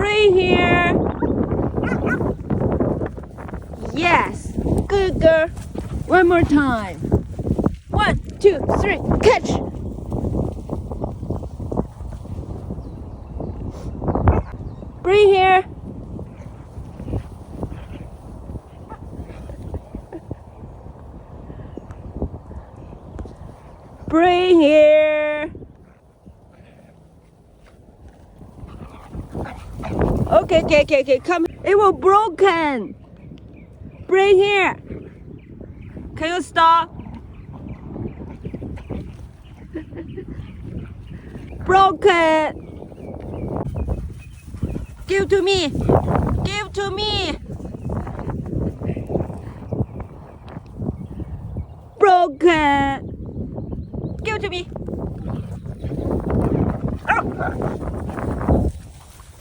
Bring here. Yes. Good girl. One more time. 1, 2, 3, catch. Bring here. Bring here. Okay, come. It will broken. Bring here. Can you stop? Broken. Give to me. Give to me. Broken. Give to me.